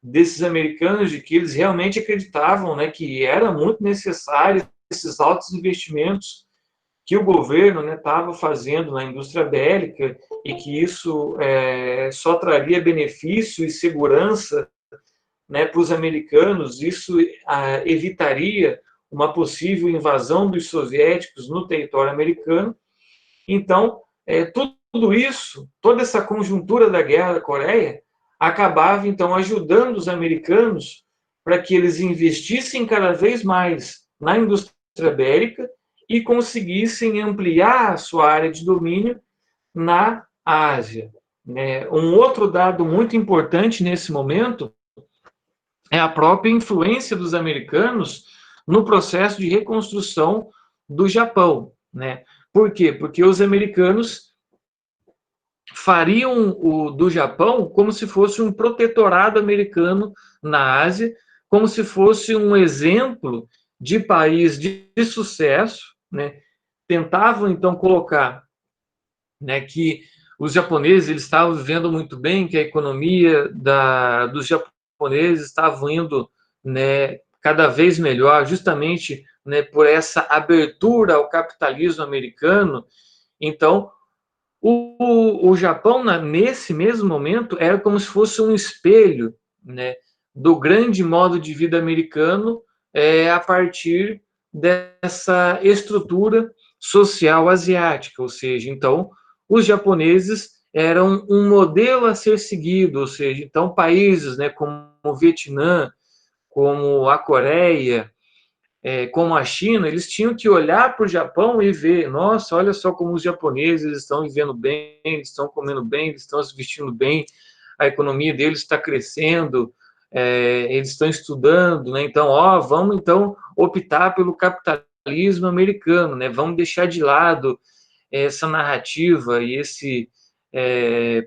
desses americanos de que eles realmente acreditavam, né, que era muito necessário esses altos investimentos que o governo estava fazendo na indústria bélica e que isso só traria benefício e segurança, né, para os americanos. Isso evitaria uma possível invasão dos soviéticos no território americano. Então, tudo isso, toda essa conjuntura da Guerra da Coreia, acabava, então, ajudando os americanos para que eles investissem cada vez mais na indústria bélica e conseguissem ampliar a sua área de domínio na Ásia. Um outro dado muito importante nesse momento é a própria influência dos americanos no processo de reconstrução do Japão, né? Por quê? Porque os americanos fariam do Japão como se fosse um protetorado americano na Ásia, como se fosse um exemplo de país de sucesso, né? Tentavam, então, colocar, né, que os japoneses eles estavam vivendo muito bem, que a economia dos japoneses estava indo, né, cada vez melhor, justamente, né, por essa abertura ao capitalismo americano. Então, o Japão, nesse mesmo momento, era como se fosse um espelho, né, do grande modo de vida americano, a partir dessa estrutura social asiática, ou seja, então, os japoneses eram um modelo a ser seguido, ou seja, então, países, né, como o Vietnã, como a Coreia, como a China, eles tinham que olhar para o Japão e ver, nossa, olha só como os japoneses estão vivendo bem, eles estão comendo bem, eles estão se vestindo bem, a economia deles está crescendo, eles estão estudando, né? Então, vamos então optar pelo capitalismo americano, né? Vamos deixar de lado essa narrativa e esse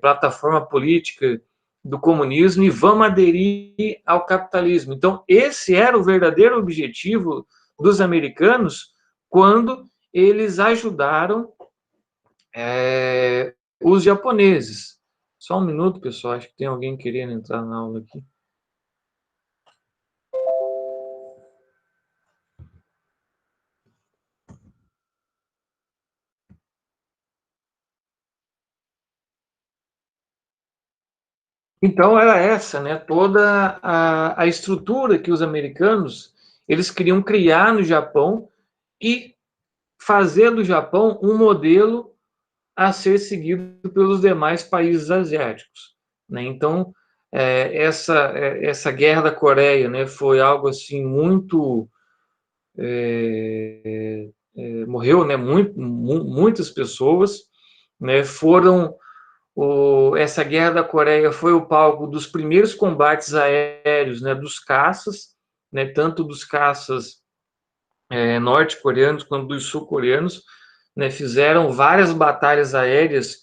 plataforma política do comunismo e vamos aderir ao capitalismo. Então, esse era o verdadeiro objetivo dos americanos quando eles ajudaram os japoneses. Só um minuto, pessoal, acho que tem alguém querendo entrar na aula aqui. Então, era essa, né, toda a estrutura que os americanos eles queriam criar no Japão e fazer do Japão um modelo a ser seguido pelos demais países asiáticos, né? Então, essa guerra da Coreia, né, foi algo assim muito morreu, né, muitas pessoas, né, essa guerra da Coreia foi o palco dos primeiros combates aéreos, né, dos caças, né, tanto dos caças norte-coreanos quanto dos sul-coreanos, né, fizeram várias batalhas aéreas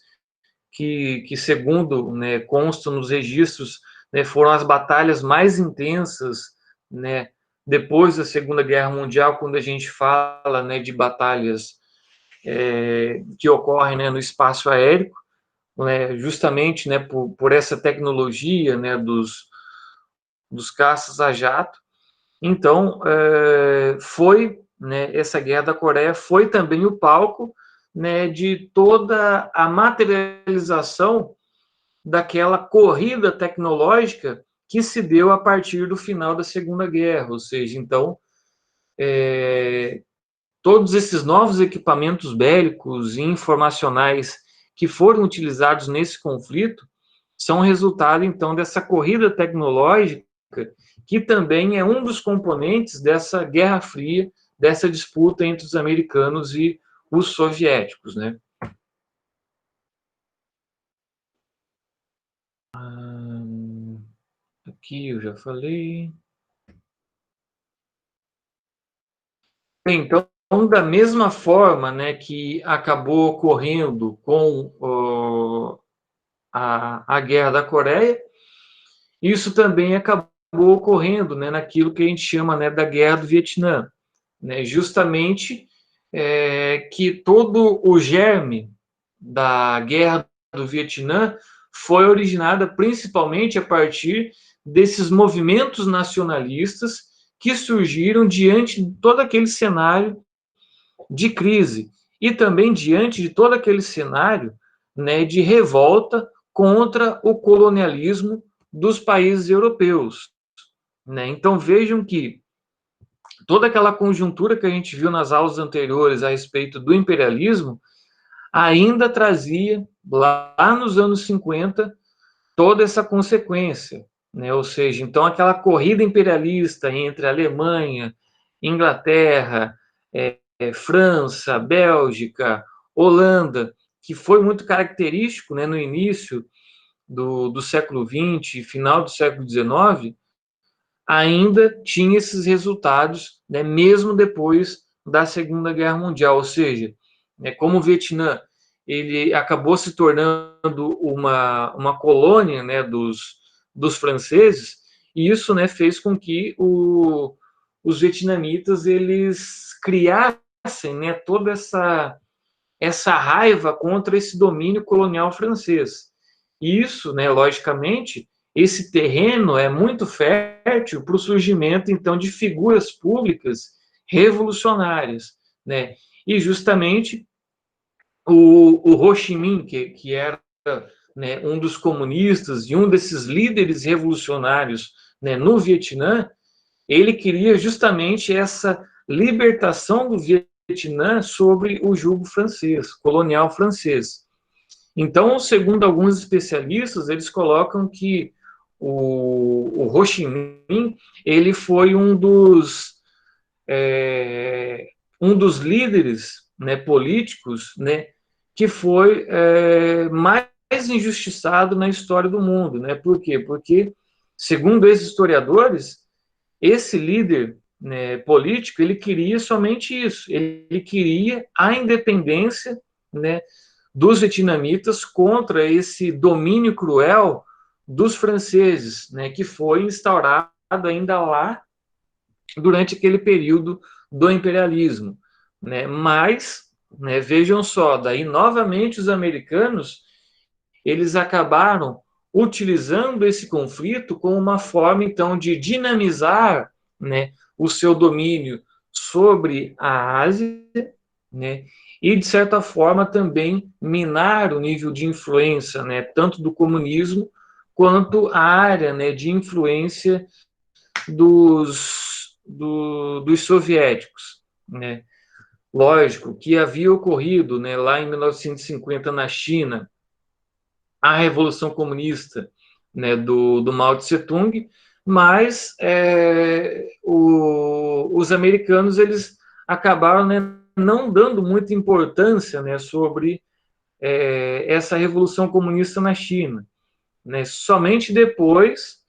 que segundo, né, constam nos registros, né, foram as batalhas mais intensas, né, depois da Segunda Guerra Mundial, quando a gente fala, né, de batalhas que ocorrem, né, no espaço aéreo, né, justamente, né, por essa tecnologia, né, dos caças a jato. Então, né, essa Guerra da Coreia foi também o palco, né, de toda a materialização daquela corrida tecnológica que se deu a partir do final da Segunda Guerra, ou seja, então, todos esses novos equipamentos bélicos e informacionais que foram utilizados nesse conflito são resultado, então, dessa corrida tecnológica, que também é um dos componentes dessa Guerra Fria, dessa disputa entre os americanos e os soviéticos, né? Aqui eu já falei. Então, da mesma forma, né, que acabou ocorrendo com a Guerra da Coreia, isso também acabou ocorrendo, né, naquilo que a gente chama, né, da Guerra do Vietnã, né, justamente que todo o germe da Guerra do Vietnã foi originada principalmente a partir desses movimentos nacionalistas que surgiram diante de todo aquele cenário de crise e também diante de todo aquele cenário, né, de revolta contra o colonialismo dos países europeus, né? Então vejam que toda aquela conjuntura que a gente viu nas aulas anteriores a respeito do imperialismo ainda trazia, lá nos anos 50, toda essa consequência, né? Ou seja, então aquela corrida imperialista entre Alemanha, Inglaterra, França, Bélgica, Holanda, que foi muito característico, né, no início do século XX, final do século XIX, ainda tinha esses resultados, né, mesmo depois da Segunda Guerra Mundial. Ou seja, né, como o Vietnã ele acabou se tornando uma colônia, né, dos franceses, e isso, né, fez com que os vietnamitas eles criassem, né, toda essa raiva contra esse domínio colonial francês. E isso, né, logicamente, esse terreno é muito fértil para o surgimento, então, de figuras públicas revolucionárias, né? E justamente o Ho Chi Minh, que era, né, um dos comunistas e um desses líderes revolucionários, né, no Vietnã, ele queria justamente essa libertação do Vietnã sobre o jugo francês, colonial francês. Então, segundo alguns especialistas, eles colocam que o Ho Chi Minh ele foi um dos líderes, né, políticos, né, que foi mais injustiçado na história do mundo, né? Por quê? Porque, segundo esses historiadores, esse líder, né, político, ele queria somente isso, ele queria a independência, né, dos vietnamitas contra esse domínio cruel dos franceses, né, que foi instaurado ainda lá durante aquele período do imperialismo, né? Mas, né, vejam só, daí novamente os americanos eles acabaram utilizando esse conflito como uma forma então de dinamizar, né, o seu domínio sobre a Ásia, né, e de certa forma também minar o nível de influência, né, tanto do comunismo quanto a área, né, de influência dos soviéticos, né. Lógico que havia ocorrido, né, lá em 1950 na China a Revolução Comunista, né, do Mao Tse Tung, mas os americanos eles acabaram, né, não dando muita importância, né, sobre essa Revolução Comunista na China, né, somente depois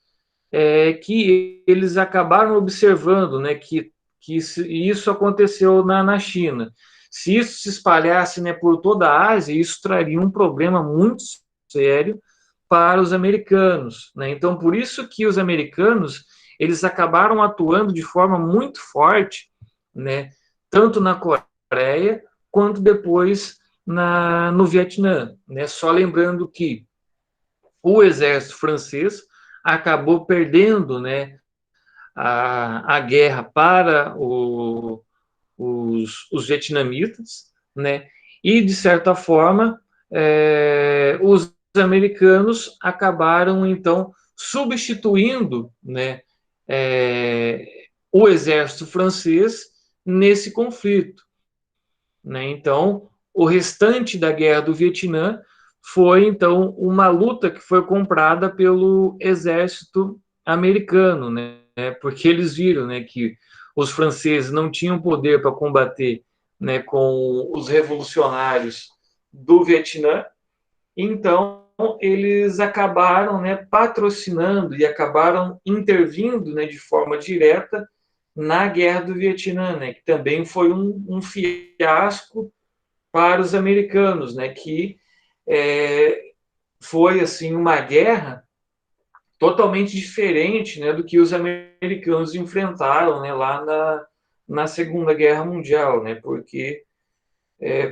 que eles acabaram observando, né, que isso aconteceu na China. Se isso se espalhasse, né, por toda a Ásia, isso traria um problema muito sério para os americanos, né? Então, por isso que os americanos eles acabaram atuando de forma muito forte, né, tanto na Coreia quanto depois no Vietnã, né? Só lembrando que o exército francês acabou perdendo, né, a guerra para os vietnamitas, né, e, de certa forma, os americanos acabaram, então, substituindo, né, o exército francês nesse conflito, né? Então, o restante da guerra do Vietnã foi, então, uma luta que foi comprada pelo exército americano, né? Porque eles viram, né, que os franceses não tinham poder para combater, né, com os revolucionários do Vietnã, então eles acabaram, né, patrocinando e acabaram intervindo, né, de forma direta na guerra do Vietnã, né, que também foi um fiasco para os americanos, né, que foi assim uma guerra totalmente diferente, né, do que os americanos enfrentaram, né, lá na Segunda Guerra Mundial, né, porque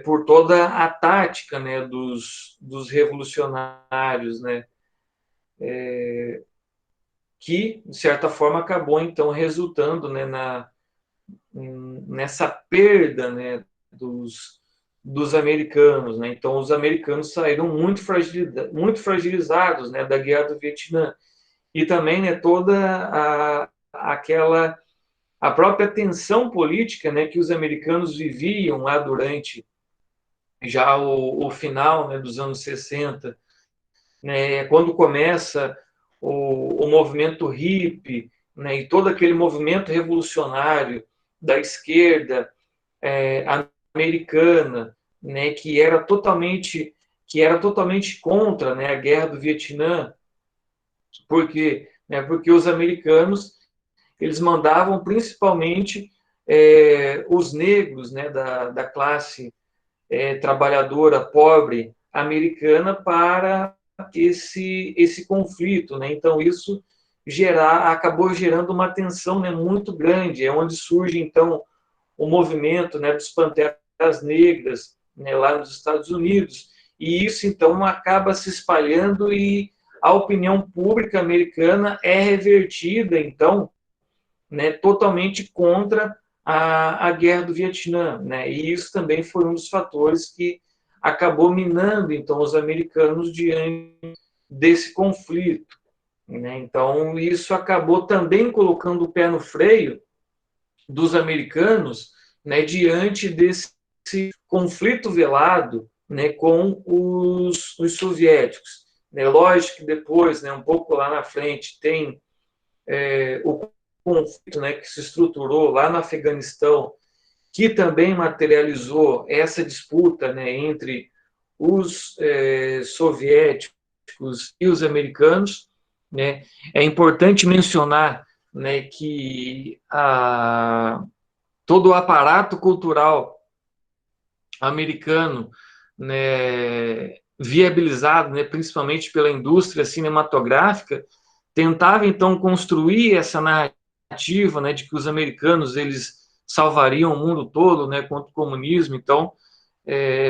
por toda a tática, né, dos revolucionários, né, que, de certa forma, acabou, então, resultando, né, nessa perda, né, dos americanos, né? Então, os americanos saíram muito fragilizados, né, da Guerra do Vietnã. E também, né, a própria tensão política, né, que os americanos viviam lá durante já o final, né, dos anos 60, né, quando começa o movimento hippie, né, e todo aquele movimento revolucionário da esquerda americana, né, que era totalmente contra, né, a guerra do Vietnã, porque, né, porque os americanos eles mandavam principalmente os negros, né, da classe trabalhadora pobre americana para esse conflito, né? Então isso acabou gerando uma tensão, né, muito grande, é onde surge então o movimento, né, dos Panteras Negras, né, lá nos Estados Unidos, e isso então acaba se espalhando e a opinião pública americana é revertida então, né, totalmente contra a guerra do Vietnã, né? E isso também foi um dos fatores que acabou minando então os americanos diante desse conflito, né? Então isso acabou também colocando o pé no freio dos americanos, né, diante desse conflito velado, né, com os soviéticos. Né? Lógico que depois, né, um pouco lá na frente, tem o conflito, né, que se estruturou lá no Afeganistão, que também materializou essa disputa, né, entre os soviéticos e os americanos. Né? É importante mencionar, né, que todo o aparato cultural americano, né, viabilizado, né, principalmente pela indústria cinematográfica, tentava então construir essa narrativa, né, de que os americanos eles salvariam o mundo todo, né, contra o comunismo. Então,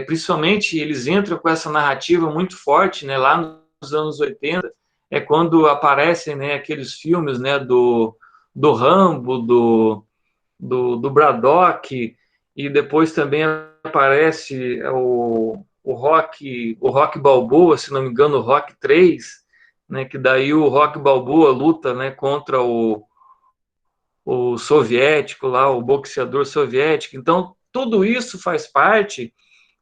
principalmente eles entram com essa narrativa muito forte, né, lá nos anos 80, é quando aparecem, né, aqueles filmes, né, do Rambo, do Braddock, e depois também aparece o Rock Balboa, se não me engano, o Rock 3, né, que daí o Rock Balboa luta, né, contra o soviético lá, o boxeador soviético. Então, tudo isso faz parte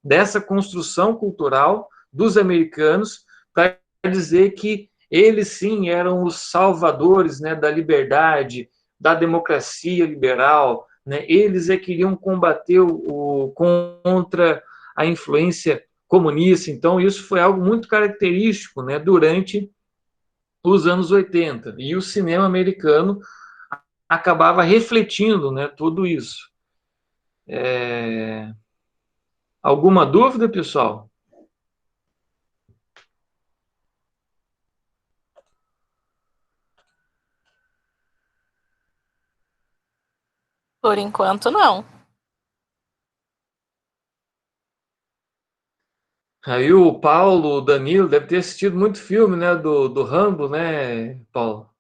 dessa construção cultural dos americanos para dizer que eles sim eram os salvadores, né, da liberdade, da democracia liberal, né? Eles é que iriam combater contra a influência comunista. Então isso foi algo muito característico, né, durante os anos 80. E o cinema americano acabava refletindo, né, tudo isso. Alguma dúvida, pessoal? Por enquanto, não. Aí o Paulo, o Danilo, deve ter assistido muito filme, né, do Rambo, né, Paulo?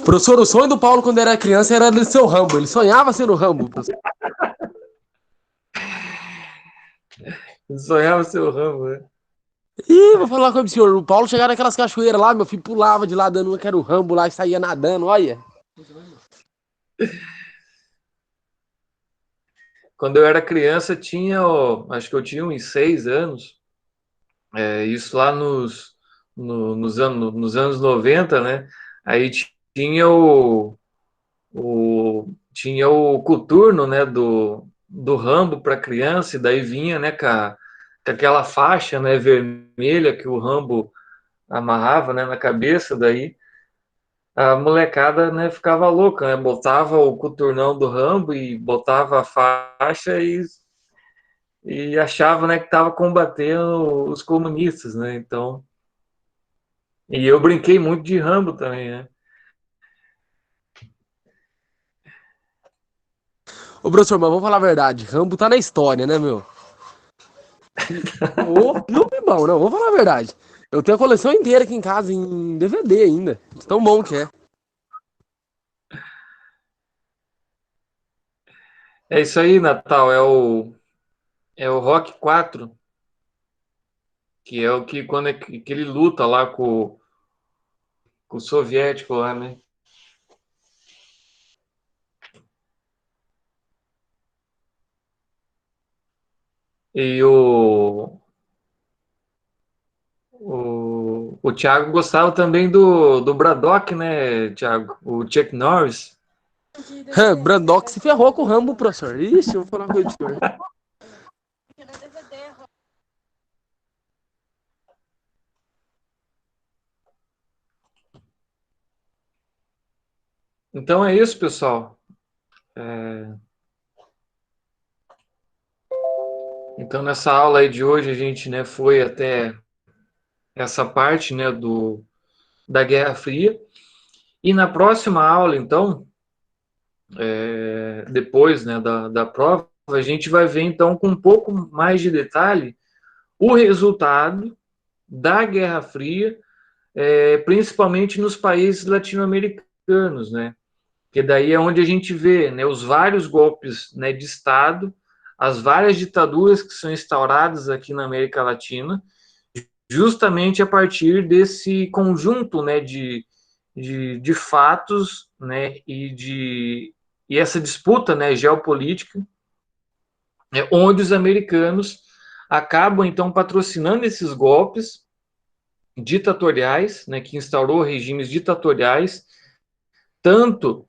Professor, o sonho do Paulo quando era criança era de ser o Rambo. Ele sonhava sendo o Rambo, professor. Sonhava ser o Rambo, né? Ih, vou falar com o senhor. O Paulo chegava naquelas cachoeiras lá, meu filho pulava de lá, dando uma que era o Rambo lá e saía nadando, olha. Quando eu era criança, acho que eu tinha uns 6 anos, isso lá nos anos 90, né? Aí tinha tinha o coturno, né, do Rambo para criança, e daí vinha, né, com aquela faixa, né, vermelha que o Rambo amarrava, né, na cabeça, daí a molecada, né, ficava louca, né, botava o coturnão do Rambo e botava a faixa e achava, né, que estava combatendo os comunistas, né, então... E eu brinquei muito de Rambo também, né? Ô, professor, mas vamos falar a verdade. Rambo tá na história, né, meu? Ô, filme bom, não, vamos falar a verdade. Eu tenho a coleção inteira aqui em casa, em DVD ainda. De tão bom que é. É isso aí, Natal. É o Rock 4, que é o que quando que ele luta lá com o soviético lá, né? E o Thiago gostava também do Braddock, né, Thiago? O Chuck Norris. Brandock se ferrou com o Rambo, professor. Ixi, eu vou falar uma coisa de senhor. Então é isso, pessoal. Então nessa aula aí de hoje a gente, né, foi até essa parte, né, da Guerra Fria. E na próxima aula, então, depois, né, da prova, a gente vai ver então com um pouco mais de detalhe o resultado da Guerra Fria, principalmente nos países latino-americanos, né? Que daí é onde a gente vê, né, os vários golpes, né, de Estado, as várias ditaduras que são instauradas aqui na América Latina, justamente a partir desse conjunto, né, de fatos, né, e essa disputa, né, geopolítica, onde os americanos acabam então patrocinando esses golpes ditatoriais, né, que instaurou regimes ditatoriais, tanto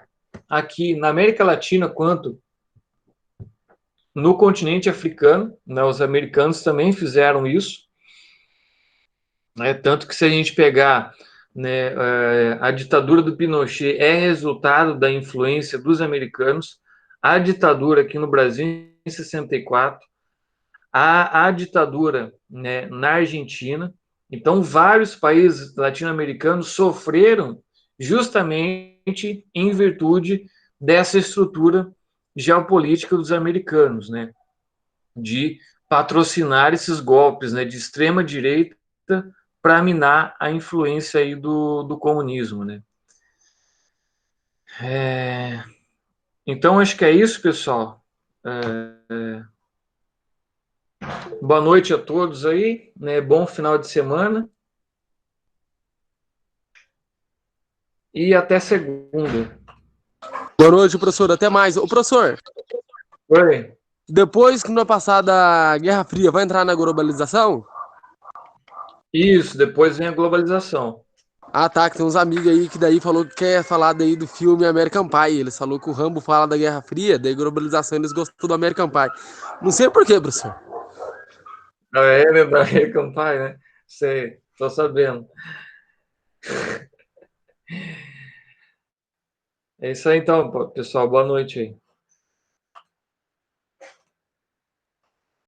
aqui na América Latina quanto no continente africano, né, os americanos também fizeram isso, né, tanto que se a gente pegar, né, a ditadura do Pinochet é resultado da influência dos americanos, a ditadura aqui no Brasil em 64, a ditadura, né, na Argentina. Então, vários países latino-americanos sofreram justamente em virtude dessa estrutura geopolítica dos americanos, né, de patrocinar esses golpes, né, de extrema direita para minar a influência aí do comunismo, né. Então, acho que é isso, pessoal. Boa noite a todos aí, né? Bom final de semana e até segunda. Boa noite, professor. Até mais. Ô, professor, Oi. depois que nós passar da Guerra Fria, vai entrar na globalização? Isso, depois vem a globalização. Ah, tá, que tem uns amigos aí que daí falou que quer falar daí do filme American Pie. Eles falou que o Rambo fala da Guerra Fria, daí globalização eles gostam do American Pie. Não sei por quê, professor. Né, da American Pie, né? Sei, tô sabendo. É isso aí então, pessoal. Boa noite aí.